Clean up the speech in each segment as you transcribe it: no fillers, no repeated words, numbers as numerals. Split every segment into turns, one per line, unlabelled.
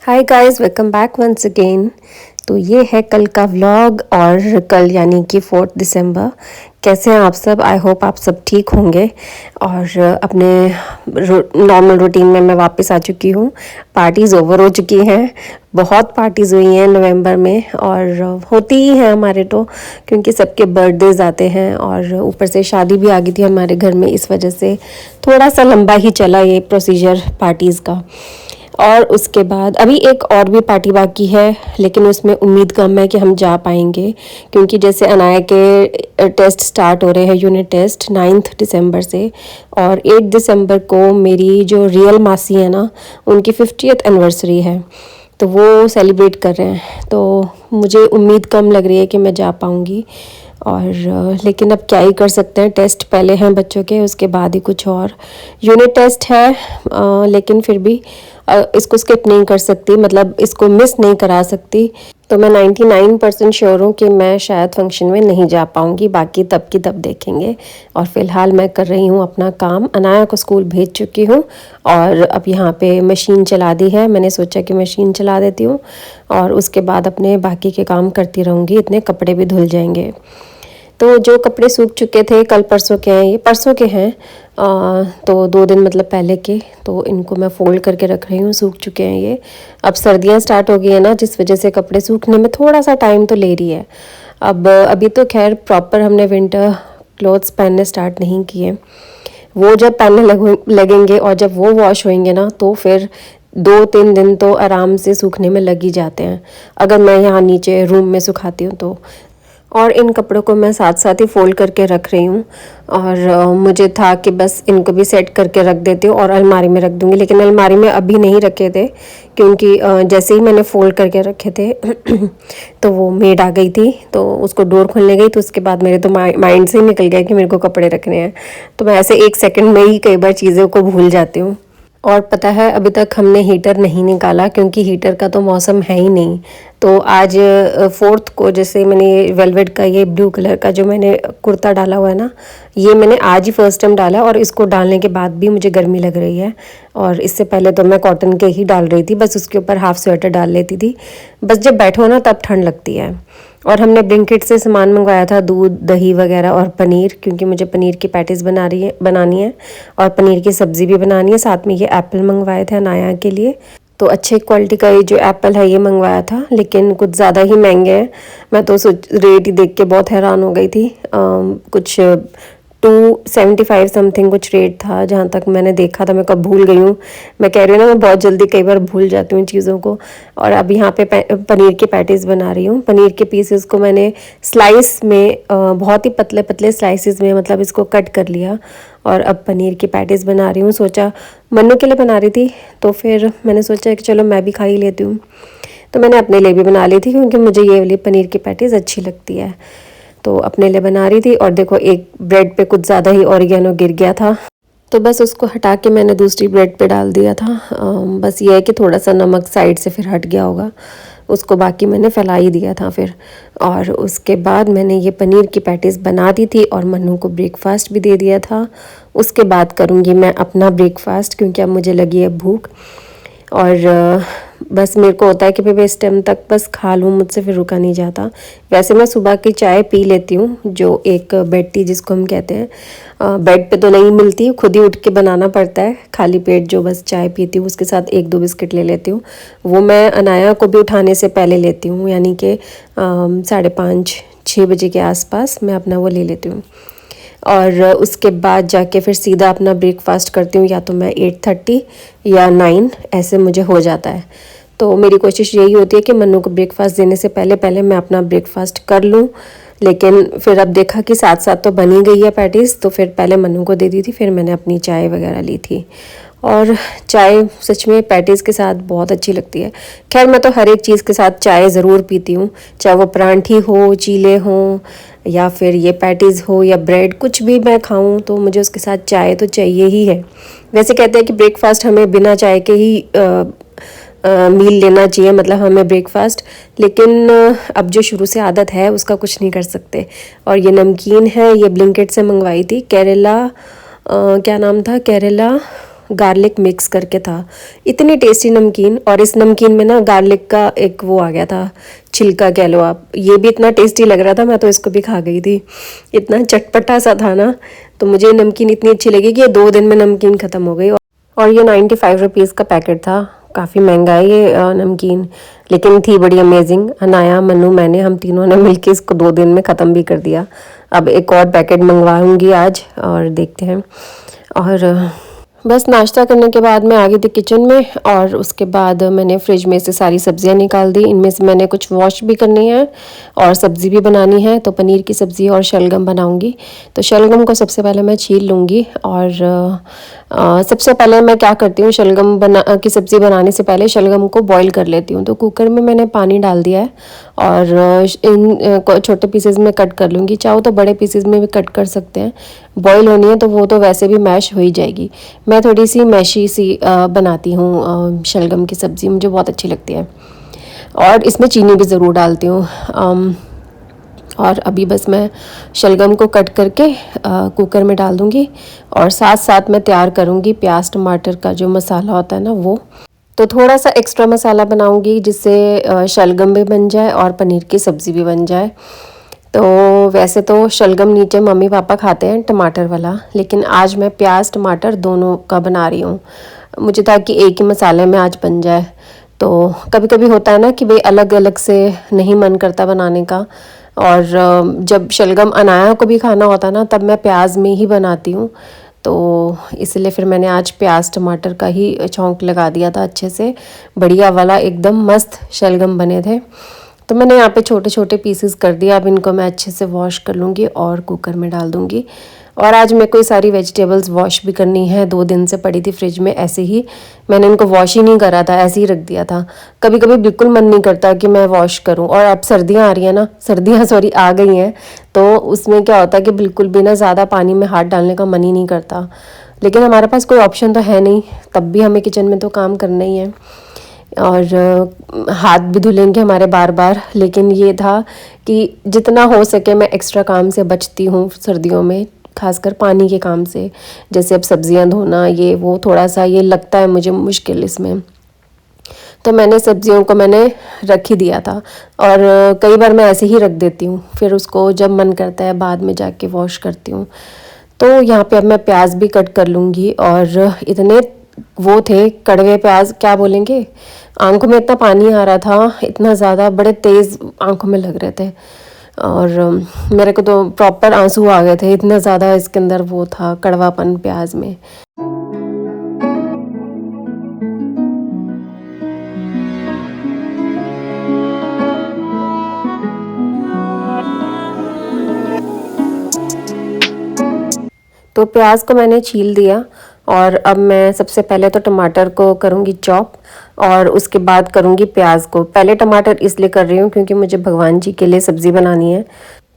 हाय guys, welcome back once again. तो ये है कल का व्लॉग और कल यानी कि 4 दिसंबर। कैसे हैं आप सब? आई होप आप सब ठीक होंगे और अपने नॉर्मल रूटीन में मैं वापस आ चुकी हूँ। पार्टीज़ ओवर हो चुकी हैं, बहुत पार्टीज़ हुई हैं नवंबर में और होती ही हैं हमारे तो, क्योंकि सबके बर्थडेज आते हैं और ऊपर से शादी भी आ गई थी हमारे घर में, इस वजह से थोड़ा सा लंबा ही चला ये प्रोसीजर पार्टीज़ का। और उसके बाद अभी एक और भी पार्टी बाकी है, लेकिन उसमें उम्मीद कम है कि हम जा पाएंगे, क्योंकि जैसे अनाया के टेस्ट स्टार्ट हो रहे हैं, यूनिट टेस्ट 9 दिसंबर से। और 8 दिसंबर को मेरी जो रियल मासी है ना, उनकी 50th एनिवर्सरी है, तो वो सेलिब्रेट कर रहे हैं। तो मुझे उम्मीद कम लग रही है कि मैं जा पाऊँगी। और लेकिन अब क्या ही कर सकते हैं, टेस्ट पहले हैं बच्चों के, उसके बाद ही कुछ और यूनिट टेस्ट है। लेकिन फिर भी इसको स्किप नहीं कर सकती, मतलब इसको मिस नहीं करा सकती। तो मैं 99% श्योर हूँ कि मैं शायद फंक्शन में नहीं जा पाऊँगी, बाकी तब की तब देखेंगे। और फ़िलहाल मैं कर रही हूँ अपना काम, अनाया को स्कूल भेज चुकी हूँ और अब यहाँ पे मशीन चला दी है। मैंने सोचा कि मशीन चला देती हूँ और उसके बाद अपने बाकी के काम करती रहूँगी, इतने कपड़े भी धुल जाएंगे। तो जो कपड़े सूख चुके थे कल परसों के हैं, ये परसों के हैं, तो 2 दिन मतलब पहले के, तो इनको मैं फ़ोल्ड करके रख रही हूँ, सूख चुके हैं ये। अब सर्दियाँ स्टार्ट हो गई है ना, जिस वजह से कपड़े सूखने में थोड़ा सा टाइम तो ले रही है। अब अभी तो खैर प्रॉपर हमने विंटर क्लोथ्स पहनने स्टार्ट नहीं किए, वो जब पहनने लगेंगे और जब वो वॉश होंगे ना, तो फिर 2-3 दिन तो आराम से सूखने में लग ही जाते हैं, अगर मैं यहाँ नीचे रूम में सुखाती हूँ तो। और इन कपड़ों को मैं साथ साथ ही फ़ोल्ड करके रख रही हूँ और मुझे था कि बस इनको भी सेट करके रख देती हूँ और अलमारी में रख दूँगी, लेकिन अलमारी में अभी नहीं रखे थे, क्योंकि जैसे ही मैंने फ़ोल्ड करके रखे थे तो वो मेड आ गई थी, तो उसको डोर खोलने गई, तो उसके बाद मेरे तो माइंड से ही निकल गया कि मेरे को कपड़े रखने हैं। तो मैं ऐसे 1 सेकंड में ही कई बार चीज़ों को भूल जाती हूँ। और पता है, अभी तक हमने हीटर नहीं निकाला, क्योंकि हीटर का तो मौसम है ही नहीं। तो आज 4th को जैसे मैंने ये वेलवेट का ये ब्लू कलर का जो मैंने कुर्ता डाला हुआ है ना, ये मैंने आज ही फर्स्ट टाइम डाला और इसको डालने के बाद भी मुझे गर्मी लग रही है। और इससे पहले तो मैं कॉटन के ही डाल रही थी, बस उसके ऊपर हाफ स्वेटर डाल लेती थी, बस जब बैठो ना तब ठंड लगती है। और हमने ब्लिंकिट से सामान मंगवाया था, दूध दही वगैरह और पनीर, क्योंकि मुझे पनीर की पैटीज़ बनानी है और पनीर की सब्ज़ी भी बनानी है। साथ में ये एप्पल मंगवाए थे अनाया के लिए, तो अच्छे क्वालिटी का ये जो एप्पल है ये मंगवाया था, लेकिन कुछ ज़्यादा ही महंगे हैं। मैं तो रेट ही देख के बहुत हैरान हो गई थी। कुछ 275 समथिंग कुछ रेट था, जहाँ तक मैंने देखा था। मैं कब भूल गई हूँ, मैं कह रही हूँ ना, मैं बहुत जल्दी कई बार भूल जाती हूँ चीज़ों को। और अब यहाँ पे पनीर के पैटीज़ बना रही हूँ। पनीर के पीसेस को मैंने स्लाइस में बहुत ही पतले पतले स्लाइसिस में, मतलब इसको कट कर लिया और अब पनीर की पैटीज़ बना रही हूँ। सोचा मन्नू के लिए बना रही थी, तो फिर मैंने सोचा कि चलो मैं भी खा ही लेती हूँ, तो मैंने अपने लिए भी बना ली थी, क्योंकि मुझे ये वाली पनीर की पैटीज़ अच्छी लगती है, तो अपने लिए बना रही थी। और देखो, एक ब्रेड पे कुछ ज़्यादा ही ऑरिगेनो गिर गया था, तो बस उसको हटा के मैंने दूसरी ब्रेड पे डाल दिया था। बस ये है कि थोड़ा सा नमक साइड से फिर हट गया होगा, उसको बाकी मैंने फैला ही दिया था फिर। और उसके बाद मैंने ये पनीर की पैटीज़ बना दी थी और मन्नू को ब्रेकफास्ट भी दे दिया था। उसके बाद करूँगी मैं अपना ब्रेकफास्ट, क्योंकि अब मुझे लगी है भूख। और बस मेरे को होता है कि भाई इस टाइम तक बस खा लूँ, मुझसे फिर रुका नहीं जाता। वैसे मैं सुबह की चाय पी लेती हूँ, जो एक बेड टी जिसको हम कहते हैं। बेड पे तो नहीं मिलती, खुद ही उठ के बनाना पड़ता है, खाली पेट जो बस चाय पीती हूँ, उसके साथ 1-2 बिस्किट ले लेती हूँ। वो मैं अनाया को भी उठाने से पहले लेती हूँ, यानी कि 5:30-6 बजे के आसपास मैं अपना वो ले लेती हूँ। और उसके बाद जाके फिर सीधा अपना ब्रेकफास्ट करती हूँ, या तो मैं 8:30 या 9 ऐसे मुझे हो जाता है। तो मेरी कोशिश यही होती है कि मन्नू को ब्रेकफास्ट देने से पहले पहले मैं अपना ब्रेकफास्ट कर लूँ। लेकिन फिर अब देखा कि साथ साथ तो बनी गई है पैटीज़, तो फिर पहले मन्नू को दे दी थी, फिर मैंने अपनी चाय वगैरह ली थी। और चाय सच में पैटीज़ के साथ बहुत अच्छी लगती है। खैर मैं तो हर एक चीज़ के साथ चाय ज़रूर पीती हूँ, चाहे वो परांठी हो, चीले हों, या फिर ये पैटीज़ हो या ब्रेड, कुछ भी मैं खाऊं तो मुझे उसके साथ चाय तो चाहिए ही है। वैसे कहते हैं कि ब्रेकफास्ट हमें बिना चाय के ही मील लेना चाहिए, मतलब हमें ब्रेकफास्ट, लेकिन अब जो शुरू से आदत है उसका कुछ नहीं कर सकते। और ये नमकीन है, ये ब्लिंकिट से मंगवाई थी, केरला क्या नाम था, केरला गार्लिक मिक्स करके था। इतनी टेस्टी नमकीन, और इस नमकीन में ना गार्लिक का एक वो आ गया था, छिलका कह लो आप। ये भी इतना टेस्टी लग रहा था, मैं तो इसको भी खा गई थी, इतना चटपटा सा था ना। तो मुझे ये नमकीन इतनी अच्छी लगी कि ये 2 दिन में नमकीन ख़त्म हो गई। और ये 95 रुपीज़ का पैकेट था, काफ़ी महंगा है ये नमकीन, लेकिन थी बड़ी अमेजिंग। अनाया, मन्नू, मैंने, हम तीनों ने मिलके इसको 2 दिन में ख़त्म भी कर दिया। अब एक और पैकेट मंगवाऊंगी आज और देखते हैं। और बस नाश्ता करने के बाद मैं आ गई थी किचन में, और उसके बाद मैंने फ्रिज में से सारी सब्जियां निकाल दी। इनमें से मैंने कुछ वॉश भी करनी है और सब्ज़ी भी बनानी है। तो पनीर की सब्ज़ी और शलगम बनाऊंगी। तो शलगम को सबसे पहले मैं छील लूँगी, और सबसे पहले मैं क्या करती हूँ, शलगम की सब्ज़ी बनाने से पहले शलगम को बॉईल कर लेती हूँ। तो कुकर में मैंने पानी डाल दिया है, और इन छोटे पीसेस में कट कर लूँगी। चाहो तो बड़े पीसेस में भी कट कर सकते हैं। बॉईल होनी है तो वो तो वैसे भी मैश हो ही जाएगी। मैं थोड़ी सी मैशी सी बनाती हूँ शलगम की सब्ज़ी, मुझे बहुत अच्छी लगती है, और इसमें चीनी भी ज़रूर डालती हूँ। और अभी बस मैं शलगम को कट करके कुकर में डाल दूँगी, और साथ साथ मैं तैयार करूँगी प्याज टमाटर का जो मसाला होता है ना वो। तो थोड़ा सा एक्स्ट्रा मसाला बनाऊँगी जिससे शलगम भी बन जाए और पनीर की सब्ज़ी भी बन जाए। तो वैसे तो शलगम नीचे मम्मी पापा खाते हैं टमाटर वाला, लेकिन आज मैं प्याज टमाटर दोनों का बना रही हूँ। मुझे था कि एक ही मसाले में आज बन जाए। तो कभी कभी होता है ना कि भाई अलग अलग से नहीं मन करता बनाने का, और जब शलगम अनाया को भी खाना होता है ना तब मैं प्याज में ही बनाती हूँ। तो इसलिए फिर मैंने आज प्याज टमाटर का ही छौंक लगा दिया था अच्छे से, बढ़िया वाला एकदम मस्त शलगम बने थे। तो मैंने यहाँ पे छोटे छोटे पीसेस कर दिया। अब इनको मैं अच्छे से वॉश कर लूँगी और कुकर में डाल दूँगी। और आज मेरे को सारी वेजिटेबल्स वॉश भी करनी है, 2 दिन से पड़ी थी फ्रिज में ऐसे ही, मैंने इनको वॉश ही नहीं करा था, ऐसे ही रख दिया था। कभी कभी बिल्कुल मन नहीं करता कि मैं वॉश करूं, और अब सर्दियां आ रही हैं ना, सर्दियां सॉरी आ गई हैं, तो उसमें क्या होता है कि बिल्कुल भी ना ज़्यादा पानी में हाथ डालने का मन ही नहीं करता। लेकिन हमारे पास कोई ऑप्शन तो है नहीं, तब भी हमें किचन में तो काम करना ही है, और हाथ भी धुलेंगे हमारे बार बार। लेकिन ये था कि जितना हो सके मैं एक्स्ट्रा काम से बचती हूँ सर्दियों में, खासकर पानी के काम से। जैसे अब सब्जियां धोना, ये वो थोड़ा सा ये लगता है मुझे मुश्किल इसमें। तो मैंने सब्जियों को मैंने रख ही दिया था, और कई बार मैं ऐसे ही रख देती हूँ, फिर उसको जब मन करता है बाद में जाके वॉश करती हूँ। तो यहाँ पे अब मैं प्याज भी कट कर लूँगी, और इतने वो थे कड़वे प्याज, क्या बोलेंगे, आंखों में इतना पानी आ रहा था, इतना ज़्यादा बड़े तेज़ आंखों में लग रहे थे, और मेरे को तो प्रॉपर आंसू आ गए थे, इतना ज़्यादा इसके अंदर वो था कड़वापन प्याज में। तो प्याज को मैंने छील दिया, और अब मैं सबसे पहले तो टमाटर को करूँगी चॉप, और उसके बाद करूँगी प्याज को। पहले टमाटर इसलिए कर रही हूँ क्योंकि मुझे भगवान जी के लिए सब्ज़ी बनानी है,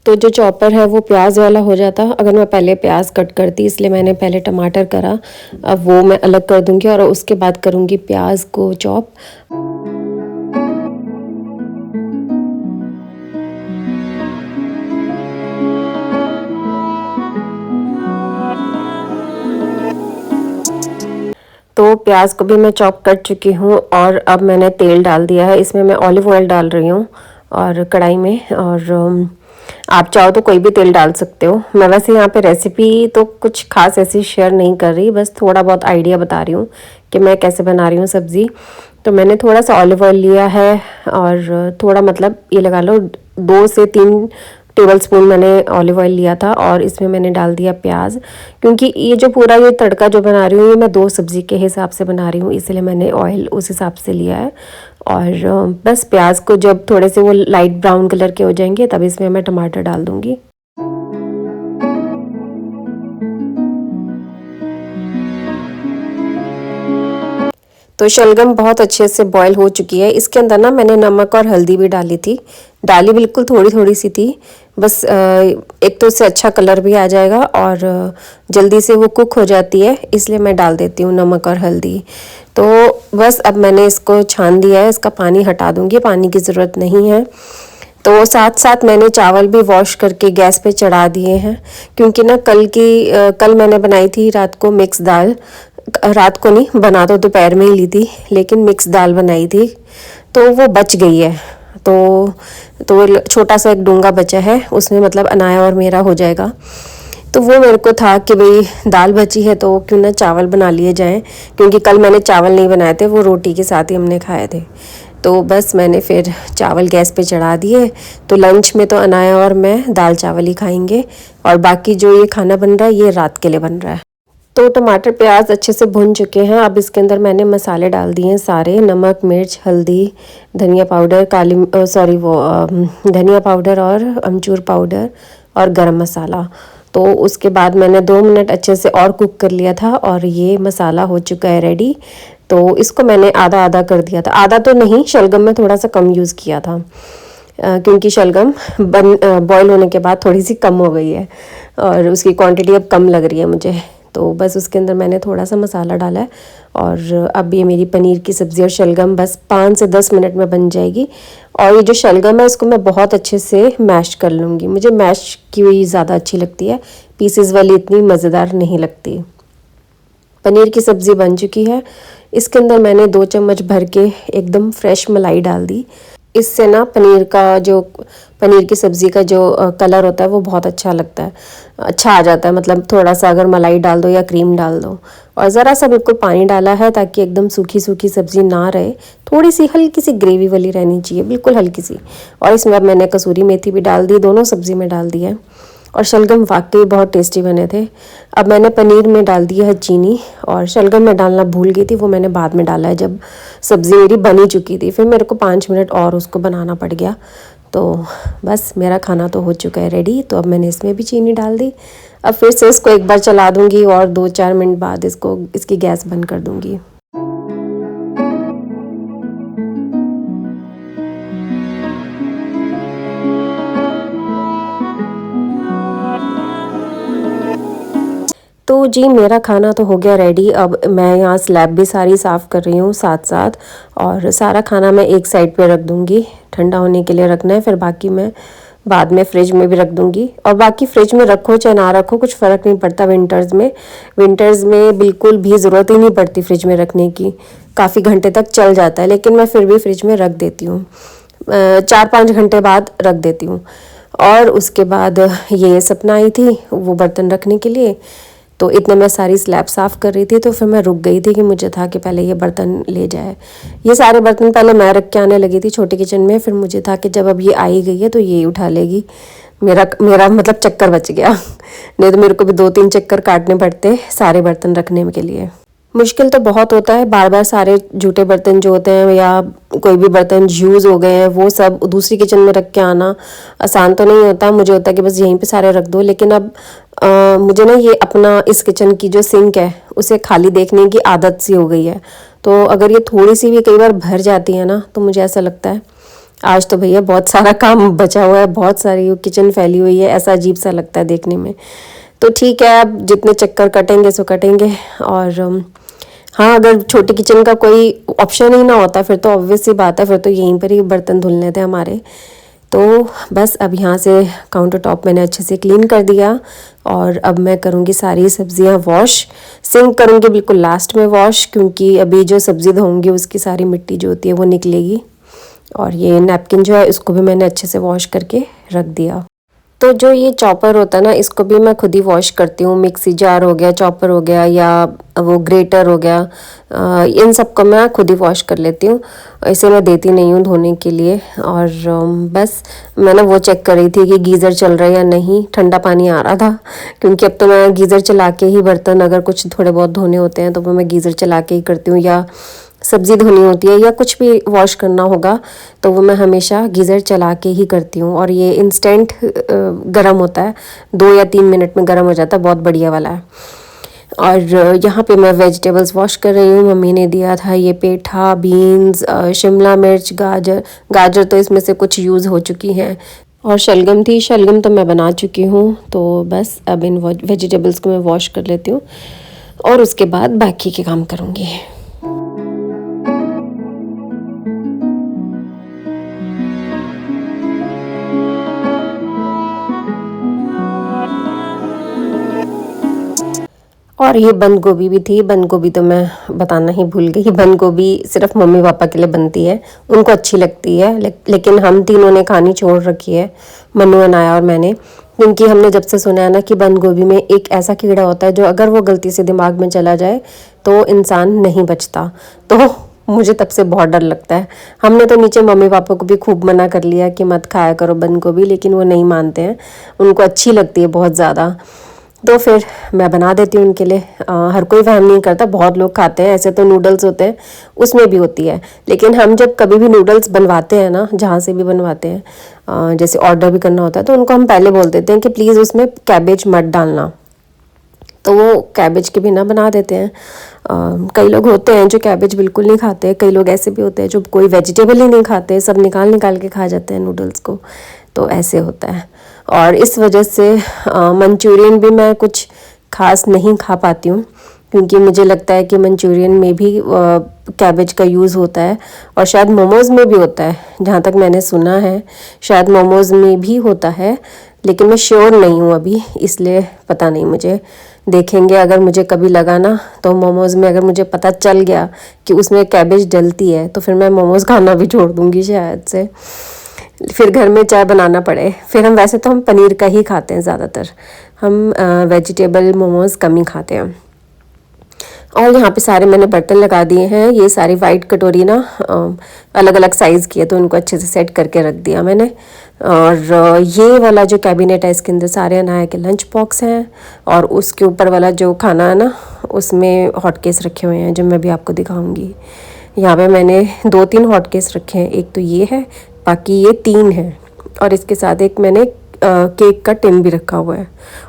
तो जो चॉपर है वो प्याज वाला हो जाता अगर मैं पहले प्याज कट करती, इसलिए मैंने पहले टमाटर करा। अब वो मैं अलग कर दूँगी और उसके बाद करूँगी प्याज को चॉप। तो प्याज को भी मैं चॉप कर चुकी हूँ, और अब मैंने तेल डाल दिया है। इसमें मैं ऑलिव ऑयल डाल रही हूँ और कढ़ाई में, और आप चाहो तो कोई भी तेल डाल सकते हो। मैं वैसे यहाँ पे रेसिपी तो कुछ खास ऐसी शेयर नहीं कर रही, बस थोड़ा बहुत आइडिया बता रही हूँ कि मैं कैसे बना रही हूँ सब्ज़ी। तो मैंने थोड़ा सा ऑलिव ऑयल लिया है, और थोड़ा मतलब ये लगा लो 2 से 3 टेबल स्पून मैंने ऑलिव ऑयल लिया था, और इसमें मैंने डाल दिया प्याज। क्योंकि ये जो पूरा ये तड़का जो बना रही हूँ ये मैं 2 सब्ज़ी के हिसाब से बना रही हूँ, इसलिए मैंने ऑयल उस हिसाब से लिया है। और बस प्याज को जब थोड़े से वो लाइट ब्राउन कलर के हो जाएंगे तब इसमें मैं टमाटर डाल दूँगी। तो शलगम बहुत अच्छे से बॉईल हो चुकी है। इसके अंदर ना मैंने नमक और हल्दी भी डाली थी, डाली बिल्कुल थोड़ी थोड़ी सी थी बस। एक तो इससे अच्छा कलर भी आ जाएगा और जल्दी से वो कुक हो जाती है, इसलिए मैं डाल देती हूँ नमक और हल्दी। तो बस अब मैंने इसको छान दिया है, इसका पानी हटा दूँगी, पानी की ज़रूरत नहीं है। तो साथ साथ मैंने चावल भी वॉश करके गैस पे चढ़ा दिए हैं, क्योंकि ना कल मैंने बनाई थी रात को मिक्स दाल, रात को नहीं, बना तो दोपहर में ही ली थी, लेकिन मिक्स दाल बनाई थी तो वो बच गई है। तो छोटा सा एक डूंगा बचा है, उसमें मतलब अनाया और मेरा हो जाएगा। तो वो मेरे को था कि भाई दाल बची है तो क्यों ना चावल बना लिए जाएं, क्योंकि कल मैंने चावल नहीं बनाए थे, वो रोटी के साथ ही हमने खाए थे। तो बस मैंने फिर चावल गैस पे चढ़ा दिए। तो लंच में तो अनाया और मैं दाल चावल ही खाएंगे, और बाकी जो ये खाना बन रहा है ये रात के लिए बन रहा है। तो टमाटर प्याज अच्छे से भुन चुके हैं। अब इसके अंदर मैंने मसाले डाल दिए हैं सारे, नमक मिर्च हल्दी धनिया पाउडर धनिया पाउडर और अमचूर पाउडर और गरम मसाला। तो उसके बाद मैंने 2 मिनट अच्छे से और कुक कर लिया था, और ये मसाला हो चुका है रेडी। तो इसको मैंने आधा आधा कर दिया था, आधा तो नहीं, शलगम में थोड़ा सा कम यूज़ किया था, क्योंकि शलगम बॉईल होने के बाद थोड़ी सी कम हो गई है और उसकी क्वांटिटी अब कम लग रही है मुझे। तो बस उसके अंदर मैंने थोड़ा सा मसाला डाला है, और अब ये मेरी पनीर की सब्ज़ी और शलगम बस 5 से 10 मिनट में बन जाएगी। और ये जो शलगम है इसको मैं बहुत अच्छे से मैश कर लूँगी, मुझे मैश की हुई ज़्यादा अच्छी लगती है, पीसेस वाली इतनी मज़ेदार नहीं लगती। पनीर की सब्ज़ी बन चुकी है। इसके अंदर मैंने 2 चम्मच भर के एकदम फ्रेश मलाई डाल दी। इससे ना पनीर की सब्ज़ी का जो कलर होता है वो बहुत अच्छा लगता है, अच्छा आ जाता है। मतलब थोड़ा सा अगर मलाई डाल दो या क्रीम डाल दो, और ज़रा सा बिल्कुल पानी डाला है ताकि एकदम सूखी सूखी सब्ज़ी ना रहे, थोड़ी सी हल्की सी ग्रेवी वाली रहनी चाहिए, बिल्कुल हल्की सी। और इसमें अब मैंने कसूरी मेथी भी डाल दी, दोनों सब्ज़ी में डाल दिया है। और शलगम वाकई बहुत टेस्टी बने थे। अब मैंने पनीर में डाल दिया है चीनी, और शलगम में डालना भूल गई थी, वो मैंने बाद में डाला है जब सब्ज़ी मेरी बनी चुकी थी। फिर मेरे को 5 मिनट और उसको बनाना पड़ गया। तो बस मेरा खाना तो हो चुका है रेडी। तो अब मैंने इसमें भी चीनी डाल दी। अब फिर से इसको एक बार चला दूँगी और 2-4 मिनट बाद इसकी गैस बंद कर दूँगी। तो जी मेरा खाना तो हो गया रेडी। अब मैं यहाँ स्लैब भी सारी साफ़ कर रही हूँ साथ साथ, और सारा खाना मैं एक साइड पे रख दूँगी, ठंडा होने के लिए रखना है। फिर बाकी मैं बाद में फ्रिज में भी रख दूँगी। और बाकी फ्रिज में रखो चाहे ना रखो कुछ फ़र्क नहीं पड़ता। विंटर्स में बिल्कुल भी ज़रूरत ही नहीं पड़ती फ्रिज में रखने की, काफ़ी घंटे तक चल जाता है, लेकिन मैं फिर भी फ्रिज में रख देती हूँ, 4-5 घंटे बाद रख देती हूँ। और उसके बाद ये सपना आई थी वो बर्तन रखने के लिए, तो इतने में सारी स्लैब साफ़ कर रही थी, तो फिर मैं रुक गई थी कि मुझे था कि पहले ये बर्तन ले जाए। ये सारे बर्तन पहले मैं रख के आने लगी थी छोटे किचन में, फिर मुझे था कि जब अब ये आई गई है तो ये उठा लेगी। मेरा मतलब चक्कर बच गया नहीं तो मेरे को भी 2-3 चक्कर काटने पड़ते सारे बर्तन रखने के लिए। मुश्किल तो बहुत होता है, बार बार सारे जूठे बर्तन जो होते हैं या कोई भी बर्तन यूज़ हो गए हैं वो सब दूसरी किचन में रख के आना आसान तो नहीं होता। मुझे होता है कि बस यहीं पे सारे रख दो, लेकिन अब मुझे ना ये अपना इस किचन की जो सिंक है उसे खाली देखने की आदत सी हो गई है। तो अगर ये थोड़ी सी भी कई बार भर जाती है ना, तो मुझे ऐसा लगता है आज तो भैया बहुत सारा काम बचा हुआ है, बहुत सारी किचन फैली हुई है, ऐसा अजीब सा लगता है देखने में। तो ठीक है, अब जितने चक्कर कटेंगे सो कटेंगे। और हाँ, अगर छोटी किचन का कोई ऑप्शन ही ना होता फिर तो ऑब्वियस सी बात है, फिर तो यहीं पर ही बर्तन धुलने थे हमारे। तो बस अब यहाँ से काउंटर टॉप मैंने अच्छे से क्लीन कर दिया, और अब मैं करूँगी सारी सब्जियाँ वॉश। सिंक करूँगी बिल्कुल लास्ट में वॉश, क्योंकि अभी जो सब्ज़ी धोऊंगी उसकी सारी मिट्टी जो होती है वो निकलेगी। और ये नैपकिन जो है इसको भी मैंने अच्छे से वॉश करके रख दिया। तो जो ये चॉपर होता है ना, इसको भी मैं खुद ही वॉश करती हूँ। मिक्सी जार हो गया, चॉपर हो गया, या वो ग्रेटर हो गया, इन सब को मैं खुद ही वॉश कर लेती हूँ, इसे मैं देती नहीं हूँ धोने के लिए। और बस मैंने वो चेक कर रही थी कि गीज़र चल रहा है या नहीं, ठंडा पानी आ रहा था, क्योंकि अब तो मैं गीज़र चला के ही बर्तन अगर कुछ थोड़े बहुत धोने होते हैं तो वो मैं गीज़र चला के ही करती हूँ, या सब्ज़ी धोनी होती है या कुछ भी वॉश करना होगा तो वो मैं हमेशा गीज़र चला के ही करती हूँ। और ये इंस्टेंट गर्म होता है, 2 या 3 मिनट में गर्म हो जाता है, बहुत बढ़िया वाला है। और यहाँ पे मैं वेजिटेबल्स वॉश कर रही हूँ। मम्मी ने दिया था ये पेठा, बीन्स, शिमला मिर्च, गाजर तो इसमें से कुछ यूज़ हो चुकी हैं, और शलगम थी, शलगम तो मैं बना चुकी हूँ। तो बस अब इन वेजिटेबल्स को मैं वॉश कर लेती हूँ और उसके बाद बाकी के काम करूँगी। और ये बंद गोभी भी थी। बंद गोभी तो मैं बताना ही भूल गई। बंद गोभी सिर्फ मम्मी पापा के लिए बनती है, उनको अच्छी लगती है, लेकिन हम तीनों ने खानी छोड़ रखी है, मन्नू, अनाया और मैंने। क्योंकि हमने जब से सुना है ना कि बंद गोभी में एक ऐसा कीड़ा होता है जो अगर वो गलती से दिमाग में चला जाए तो इंसान नहीं बचता। तो मुझे तब से बहुत डर लगता है। हमने तो नीचे मम्मी पापा को भी खूब मना कर लिया कि मत खाया करो बंद गोभी, लेकिन वो नहीं मानते हैं, उनको अच्छी लगती है बहुत ज़्यादा। तो फिर मैं बना देती हूँ उनके लिए। हर कोई वहम नहीं करता, बहुत लोग खाते हैं। ऐसे तो नूडल्स होते हैं उसमें भी होती है, लेकिन हम जब कभी भी नूडल्स बनवाते हैं ना, जहाँ से भी बनवाते हैं, जैसे ऑर्डर भी करना होता है, तो उनको हम पहले बोल देते हैं कि प्लीज़ उसमें कैबेज मत डालना, तो वो कैबेज के बिना बना देते हैं। कई लोग होते हैं जो कैबेज बिल्कुल नहीं खाते, कई लोग ऐसे भी होते हैं जो कोई वेजिटेबल ही नहीं खाते, सब निकाल निकाल के खा जाते हैं नूडल्स को। तो ऐसे होता है, और इस वजह से मंचूरियन भी मैं कुछ खास नहीं खा पाती हूँ, क्योंकि मुझे लगता है कि मंचूरियन में भी कैबेज का यूज़ होता है, और शायद मोमोज़ में भी होता है, जहाँ तक मैंने सुना है शायद मोमोज़ में भी होता है, लेकिन मैं श्योर नहीं हूँ अभी, इसलिए पता नहीं मुझे। देखेंगे, अगर मुझे कभी लगा ना, तो मोमोज़ में अगर मुझे पता चल गया कि उसमें कैबेज डलती है तो फिर मैं मोमोज़ खाना भी छोड़ दूँगी शायद से, फिर घर में चाय बनाना पड़े। फिर हम वैसे तो हम पनीर का ही खाते हैं ज़्यादातर, हम वेजिटेबल मोमोज़ कम ही खाते हैं। और यहाँ पे सारे मैंने बर्तन लगा दिए हैं। ये सारी वाइट कटोरी ना अलग अलग साइज़ की है, तो इनको अच्छे से सेट करके रख दिया मैंने। और ये वाला जो कैबिनेट है, इसके अंदर सारे अनाया के लंच बॉक्स हैं, और उसके ऊपर वाला जो खाना है ना, उसमें हॉट केस रखे हुए हैं, जो मैं भी आपको दिखाऊंगी। यहाँ पे मैंने 2-3 हॉट केस रखे हैं, एक तो ये है, बाकी ये 3 है, और इसके साथ एक मैंने केक का टिन भी रखा हुआ है,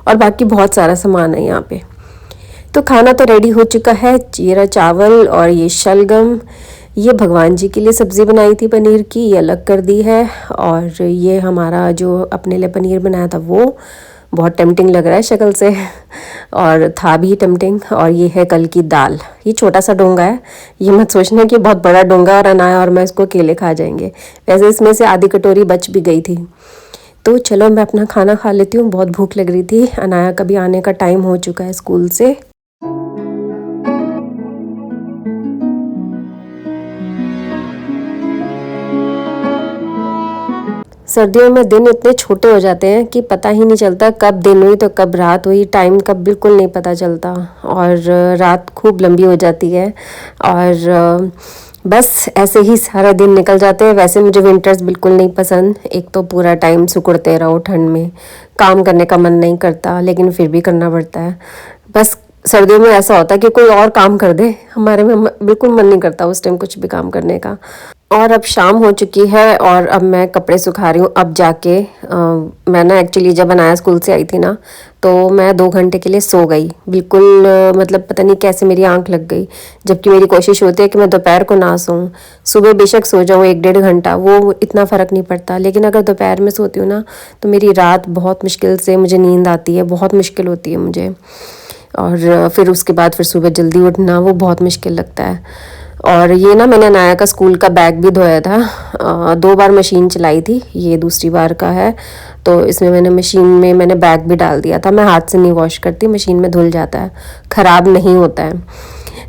और बाकी बहुत सारा सामान है यहाँ पे। तो खाना तो रेडी हो चुका है। जीरा चावल और ये शलगम, ये भगवान जी के लिए सब्ज़ी बनाई थी पनीर की, ये अलग कर दी है। और ये हमारा जो अपने लिए पनीर बनाया था वो बहुत टेम्पटिंग लग रहा है शक्ल से, और था भी टेम्पटिंग। और ये है कल की दाल, ये छोटा सा डोंगा है, ये मत सोचना कि बहुत बड़ा डोंगा और अनाया और मैं इसको अकेले खा जाएंगे। वैसे इसमें से आधी कटोरी बच भी गई थी। तो चलो मैं अपना खाना खा लेती हूँ, बहुत भूख लग रही थी। अनाया का भी आने का टाइम हो चुका है स्कूल से। सर्दियों में दिन इतने छोटे हो जाते हैं कि पता ही नहीं चलता कब दिन हुई तो कब रात हुई, टाइम का बिल्कुल नहीं पता चलता, और रात खूब लंबी हो जाती है, और बस ऐसे ही सारा दिन निकल जाते हैं। वैसे मुझे विंटर्स बिल्कुल नहीं पसंद, एक तो पूरा टाइम सिकुड़ते रहो ठंड में, काम करने का मन नहीं करता, लेकिन फिर भी करना पड़ता है। बस सर्दियों में ऐसा होता है कि कोई और काम कर दे, हमारे में बिल्कुल मन नहीं करता उस टाइम कुछ भी काम करने का। और अब शाम हो चुकी है, और अब मैं कपड़े सुखा रही हूँ। अब जाके मैं ना एक्चुअली जब अनाया स्कूल से आई थी ना, तो मैं 2 घंटे के लिए सो गई बिल्कुल। मतलब पता नहीं कैसे मेरी आंख लग गई, जबकि मेरी कोशिश होती है कि मैं दोपहर को ना सोऊं। सुबह बेशक सो जाऊँ 1-1.5 घंटा, वो इतना फ़र्क नहीं पड़ता, लेकिन अगर दोपहर में सोती हूँ ना, तो मेरी रात बहुत मुश्किल से मुझे नींद आती है, बहुत मुश्किल होती है मुझे। और फिर उसके बाद फिर सुबह जल्दी उठना वो बहुत मुश्किल लगता है। और ये ना मैंने अनाया का स्कूल का बैग भी धोया था, 2 बार मशीन चलाई थी, ये दूसरी बार का है। तो इसमें मैंने मशीन में मैंने बैग भी डाल दिया था। मैं हाथ से नहीं वॉश करती, मशीन में धुल जाता है, ख़राब नहीं होता है।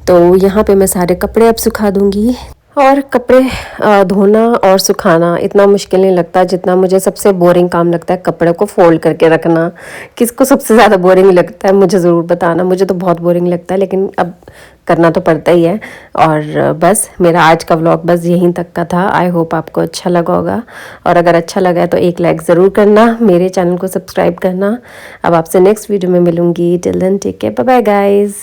तो यहाँ पे मैं सारे कपड़े अब सुखा दूँगी। और कपड़े धोना और सुखाना इतना मुश्किल नहीं लगता जितना मुझे सबसे बोरिंग काम लगता है कपड़े को फोल्ड करके रखना। किसको सबसे ज़्यादा बोरिंग लगता है मुझे ज़रूर बताना। मुझे तो बहुत बोरिंग लगता है, लेकिन अब करना तो पड़ता ही है। और बस मेरा आज का व्लॉग बस यहीं तक का था। आई होप आपको अच्छा लगा होगा, और अगर अच्छा लगा है तो एक लाइक ज़रूर करना, मेरे चैनल को सब्सक्राइब करना। अब आपसे नेक्स्ट वीडियो में मिलूँगी। Till then take care, bye bye guys.